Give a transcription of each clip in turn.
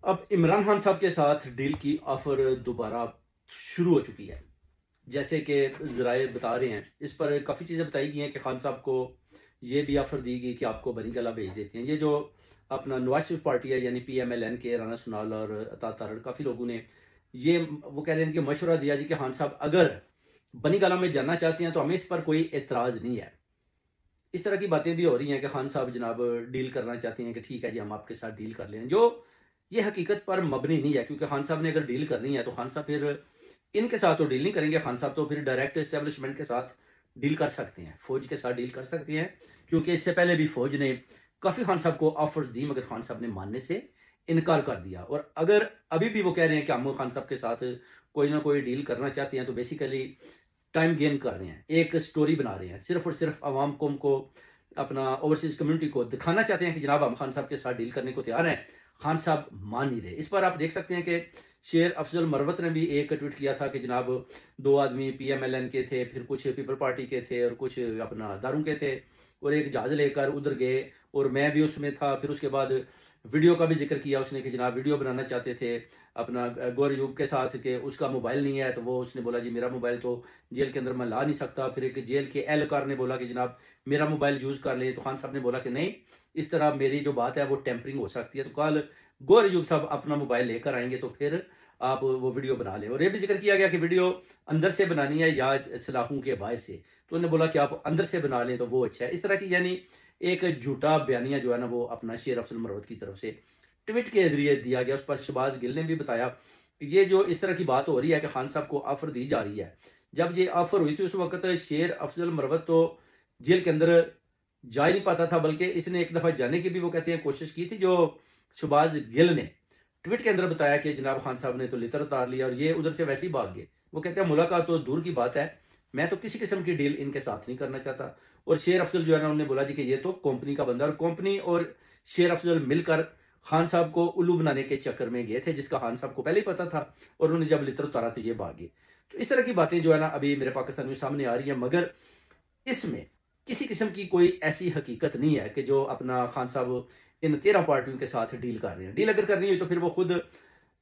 अब इमरान खान साहब के साथ डील की ऑफर दोबारा शुरू हो चुकी है। जैसे कि ज़राए बता रहे हैं, इस पर काफ़ी चीज़ें बताई गई हैं कि खान साहब को ये भी ऑफर दी गई कि आपको बनी गला भेज देते हैं। ये जो अपना नवाज शरीफ पार्टी है, यानी PMLN के राना सुनाल और अता तारड़, काफ़ी लोगों ने ये वो कह रहे हैं कि मशवरा दिया जी कि खान साहब अगर बनी गला में जाना चाहते हैं तो हमें इस पर कोई एतराज़ नहीं है। इस तरह की बातें भी हो रही हैं कि खान साहब जनाब डील करना चाहते हैं कि ठीक है जी हम आपके साथ डील कर लें, जो ये हकीकत पर मबनी नहीं है। क्योंकि खान साहब ने अगर डील करनी है तो खान साहब फिर इनके साथ तो डील नहीं करेंगे। खान साहब तो फिर डायरेक्ट एस्टेब्लिशमेंट के साथ डील कर सकते हैं, फौज के साथ डील कर सकते हैं। क्योंकि इससे पहले भी फौज ने काफ़ी खान साहब को ऑफर्स दी, मगर खान साहब ने मानने से इनकार कर दिया। और अगर अभी भी वो कह रहे हैं कि हम खान साहब के साथ कोई ना कोई डील करना चाहते हैं, तो बेसिकली टाइम गेन कर रहे हैं, एक स्टोरी बना रहे हैं, सिर्फ और सिर्फ अवाम कौम को, अपना ओवरसीज कम्युनिटी को दिखाना चाहते हैं कि जनाब हम खान साहब के साथ डील करने को तैयार हैं। खान साहब मान नहीं रहे। इस पर आप देख सकते हैं कि शेर अफजल मरवत ने भी एक ट्वीट किया था कि जनाब 2 आदमी PMLN के थे, फिर कुछ पीपल पार्टी के थे और कुछ अपना दारू के थे, और एक जहाज लेकर उधर गए और मैं भी उसमें था। फिर उसके बाद वीडियो का भी जिक्र किया उसने कि जनाब वीडियो बनाना चाहते थे अपना गौर यूब के साथ, कि उसका मोबाइल नहीं है, तो वो उसने बोला जी मेरा मोबाइल तो जेल के अंदर मैं ला नहीं सकता। फिर एक जेल के एहलकार ने बोला कि जनाब मेरा मोबाइल यूज कर ले, तो खान साहब ने बोला कि नहीं, इस तरह मेरी जो बात है वो टेम्परिंग हो सकती है, तो कल गौर यूब साहब अपना मोबाइल लेकर आएंगे तो फिर आप वो वीडियो बना लें। और ये भी जिक्र किया गया कि वीडियो अंदर से बनानी है या सलाखों के बाहर से, तो उन्होंने बोला कि आप अंदर से बना लें तो वो अच्छा है। इस तरह की यानी एक झूठा बयानिया जो है ना वो अपना शेर अफजल मरवत की तरफ से ट्वीट के जरिए दिया गया। उस पर शहबाज गिल ने भी बताया कि ये जो इस तरह की बात हो रही है कि खान साहब को ऑफर दी जा रही है, जब ये ऑफर हुई थी उस वक्त शेर अफजल मरवत तो जेल के अंदर जा ही नहीं पाता था, बल्कि इसने एक दफा जाने की भी वो कहते हैं कोशिश की थी। जो शहबाज गिल ने ट्वीट के अंदर बताया कि जनाब खान साहब ने तो लितर उतार लिया और ये उधर से वैसे ही भाग गए। वो कहते हैं मुलाकात तो दूर की बात है, मैं तो किसी किस्म की डील इनके साथ नहीं करना चाहता। और शेर अफजल जो है ना उन्होंने बोला जी कि ये तो कंपनी का बंदा, और कंपनी और शेर अफजल मिलकर खान साहब को उल्लू बनाने के चक्कर में गए थे, जिसका खान साहब को पहले ही पता था, और उन्होंने जब लितर उतारा तो ये भागे। तो इस तरह की बातें जो है ना अभी मेरे पाकिस्तान में सामने आ रही है, मगर इसमें किसी किस्म की कोई ऐसी हकीकत नहीं है कि जो अपना खान साहब इन 13 पार्टियों के साथ डील कर रहे हैं। डील अगर करनी है तो फिर वो खुद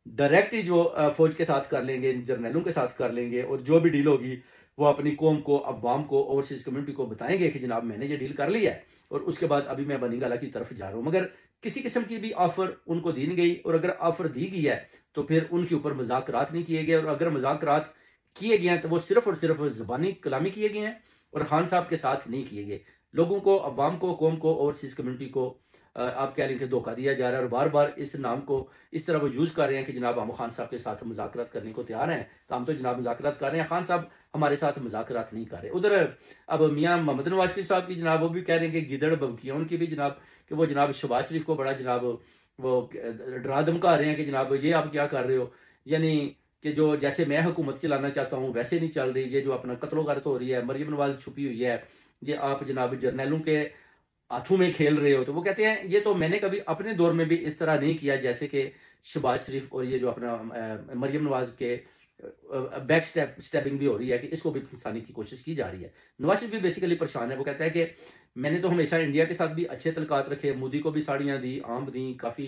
डायरेक्ट ही जो फौज के साथ कर लेंगे, जर्नैलों के साथ कर लेंगे, और जो भी डील होगी वो अपनी कौम को, अवाम को, ओवरसीज कम्युनिटी को बताएंगे कि जनाब मैंने ये डील कर ली है और उसके बाद अभी मैं बनीगाला की तरफ जा रहा हूं। मगर किसी किस्म की भी ऑफर उनको दी नहीं गई, और अगर ऑफर दी गई है तो फिर उनके ऊपर मजाकरात नहीं किए गए, और अगर मजाकरात किए गए हैं तो वो सिर्फ और सिर्फ जबानी कलामी किए गए हैं और खान साहब के साथ नहीं किए गए। लोगों को, अवाम को, कौम को, ओवरसीज कम्युनिटी को आप कह रहे हैं कि धोखा दिया जा रहा है, और बार बार इस नाम को इस तरह वो यूज कर रहे हैं कि जनाब हम खान साहब के साथ मुज़ाकरात करने को तैयार हैं। तो हम तो जनाब मुज़ाकरात कर रहे हैं, खान साहब हमारे साथ मुज़ाकरात नहीं कर रहे। उधर अब मियाँ मोहम्मद नवाज शरीफ साहब की जनाब वो भी कह रहे हैं कि गिदड़ बमकियां उनकी भी जनाब, कि वो जनाब शहबाज शरीफ को बड़ा जनाब वो डरा धमका रहे हैं कि जनाब ये आप क्या कर रहे हो, यानी कि जो जैसे मैं हुकूमत चलाना चाहता हूँ वैसे नहीं चल रही। ये जो अपना कत्लो गारत हो रही है, मरियम नवाज छुपी हुई है, ये आप जनाब जर्नैलों के हाथों में खेल रहे हो। तो वो कहते हैं ये तो मैंने कभी अपने दौर में भी इस तरह नहीं किया, जैसे कि शहबाज शरीफ और ये जो अपना मरियम नवाज के बैक स्टेपिंग भी हो रही है कि इसको भी फंसाने की कोशिश की जा रही है। नवाज शरीफ भी बेसिकली परेशान है। वो कहता है कि मैंने तो हमेशा इंडिया के साथ भी अच्छे तलकात रखे, मोदी को भी साड़ियाँ दी, आम दी, काफ़ी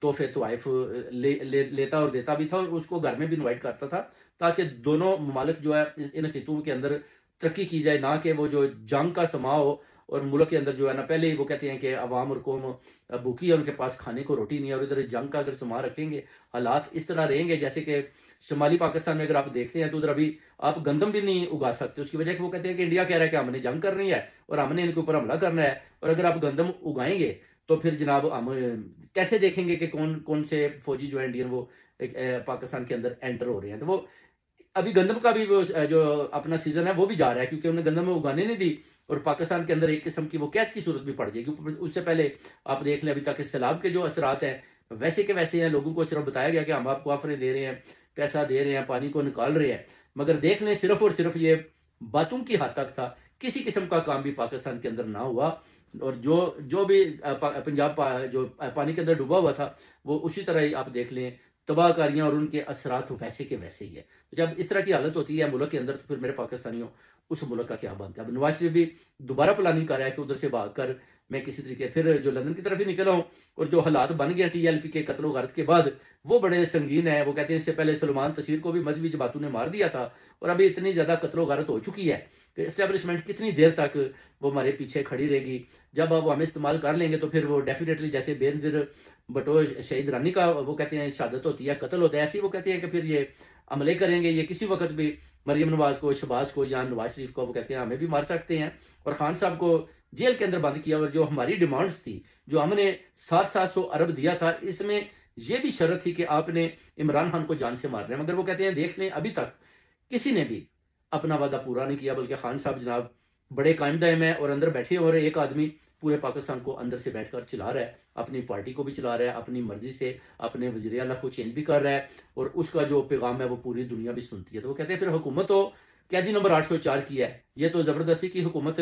तोहफे तोहफ लेता और देता भी था, और उसको घर में भी इन्वाइट करता था, ताकि दोनों ममालिक जो है इन खितों के अंदर तरक्की की जाए, ना कि वो जो जंग का समा हो। और मुल्क के अंदर जो है ना पहले ही वो कहते हैं कि अवाम और कौम भूखी है, उनके पास खाने को रोटी नहीं है, और इधर जंग का अगर समा रखेंगे, हालात इस तरह रहेंगे जैसे कि शुमाली पाकिस्तान में अगर आप देखते हैं तो उधर अभी आप गंदम भी नहीं उगा सकते। उसकी वजह कि वो कहते हैं कि इंडिया कह रहा है कि हमने जंग करनी है और हमने इनके ऊपर हमला करना है, और अगर आप गंदम उगाएंगे तो फिर जनाब हम कैसे देखेंगे कि कौन कौन से फौजी जो है इंडियन वो पाकिस्तान के अंदर एंटर हो रहे हैं। तो वो अभी गंदम का भी वो जो अपना सीजन है वो भी जा रहा है, क्योंकि उन्हें गंदम में उगाने नहीं दी, और पाकिस्तान के अंदर एक किस्म की वो कैच की सूरत भी पड़ जाएगी। उससे पहले आप देख लें अभी तक सैलाब के जो असरात हैं वैसे के वैसे हैं। लोगों को सिर्फ बताया गया कि हम आपको ऑफरें दे रहे हैं, पैसा दे रहे हैं, पानी को निकाल रहे हैं, मगर देख लें सिर्फ और सिर्फ ये बातों की हद तक था, किसी किस्म का काम भी पाकिस्तान के अंदर ना हुआ। और जो जो भी पंजाब जो पानी के अंदर डूबा हुआ था वो उसी तरह ही आप देख लें तबाहकारियां और उनके असरात वैसे के वैसे ही है। तो जब इस तरह की हालत होती है मुल्क के अंदर, तो फिर मेरे पाकिस्तानियों उस मुल्क का क्या बनता है। अब नवाज शरीफ भी दोबारा प्लानिंग कर रहा है कि उधर से भागकर मैं किसी तरीके फिर जो लंदन की तरफ ही निकला हूँ। और जो हालात बन गए TLP के कत्लो गारत के बाद, वो बड़े संगीन है। वो कहते हैं इससे पहले सलमान तसीर को भी मजहबी जमातों ने मार दिया था, और अभी इतनी ज्यादा कत्लो गारत हो चुकी है कि एस्टेब्लिशमेंट कितनी देर तक वो हमारे पीछे खड़ी रहेगी। जब अब वो हमें इस्तेमाल कर लेंगे तो फिर वो डेफिनेटली, जैसे बेनजीर भुट्टो शहीद रानी का वो कहते हैं शहादत होती है, कत्ल होता है, ऐसे ही वो कहते हैं कि फिर ये हमले करेंगे, ये किसी वक्त भी मरियम नवाज को, शहबाज को या नवाज शरीफ को वो कहते हैं हमें भी मार सकते हैं। और खान साहब को जेल के अंदर बंद किया। और जो हमारी डिमांड्स थी, जो हमने 700 अरब दिया था, इसमें यह भी शर्त थी कि आपने इमरान खान को जान से मारना है। मगर वो कहते हैं देख लें, अभी तक किसी ने भी अपना वादा पूरा नहीं किया, बल्कि खान साहब जनाब बड़े कायम दायम है और अंदर बैठे हो रहे। एक आदमी पूरे पाकिस्तान को अंदर से बैठकर चला रहा है, अपनी पार्टी को भी चला रहा है, अपनी मर्जी से अपने वजीर आला को चेंज भी कर रहा है, और उसका जो पैगाम है वो पूरी दुनिया भी सुनती है। तो वो कहते हैं फिर हुकूमत तो कैदी नंबर 804 की है, ये तो जबरदस्ती की हुकूमत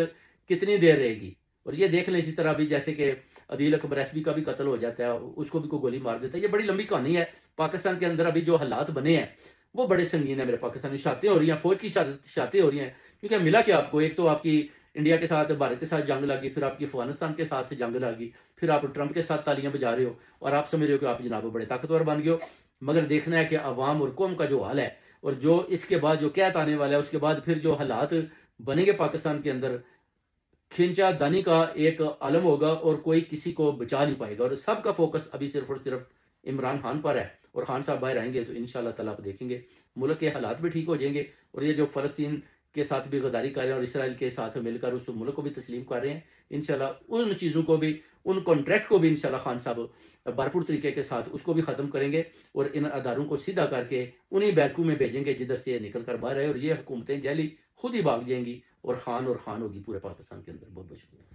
कितनी देर रहेगी। और ये देख लें इसी तरह भी जैसे कि अदील अकबर एसपी का भी कत्ल हो जाता है, उसको भी कोई गोली मार देता है। ये बड़ी लंबी कहानी है। पाकिस्तान के अंदर अभी जो हालात बने हैं वो बड़े संगीन है। मेरे पाकिस्तान में शातें हो रही हैं, फौज की शातें हो रही हैं, क्योंकि मिला क्या आपको, एक तो आपकी इंडिया के साथ, भारत के साथ जंग लगी, फिर आपकी अफगानिस्तान के साथ जंग लगी, फिर आप ट्रंप के साथ तालियां बजा रहे हो और आप समझ रहे हो कि आप जनाब बड़े ताकतवर बन गए हो। मगर देखना है कि अवाम और कौम का जो हाल है, और जो इसके बाद जो क्या आने वाला है, उसके बाद फिर जो हालात बनेंगे पाकिस्तान के अंदर, खिंचा दानी का एक आलम होगा और कोई किसी को बचा नहीं पाएगा। और सबका फोकस अभी सिर्फ और सिर्फ इमरान खान पर है। और खान साहब बाहर आएंगे तो इंशाल्लाह ताला आप देखेंगे मुल्क के हालात भी ठीक हो जाएंगे। और ये जो फलस्तीन के साथ भी गद्दारी कर रहे हैं और इसराइल के साथ मिलकर उस मुल्क को भी तस्लीम कर रहे हैं, इंशाल्लाह उन चीज़ों को भी, उन कॉन्ट्रैक्ट को भी इंशाल्लाह खान साहब भरपूर तरीके के साथ उसको भी ख़त्म करेंगे और इन अदारों को सीधा करके उन्हीं बैरकू में भेजेंगे जिधर से निकल कर बाहर आए, और ये हुकूमतें जैली खुद ही भाग जाएंगी और खान होगी पूरे पाकिस्तान के अंदर। बहुत बहुत शुक्रिया।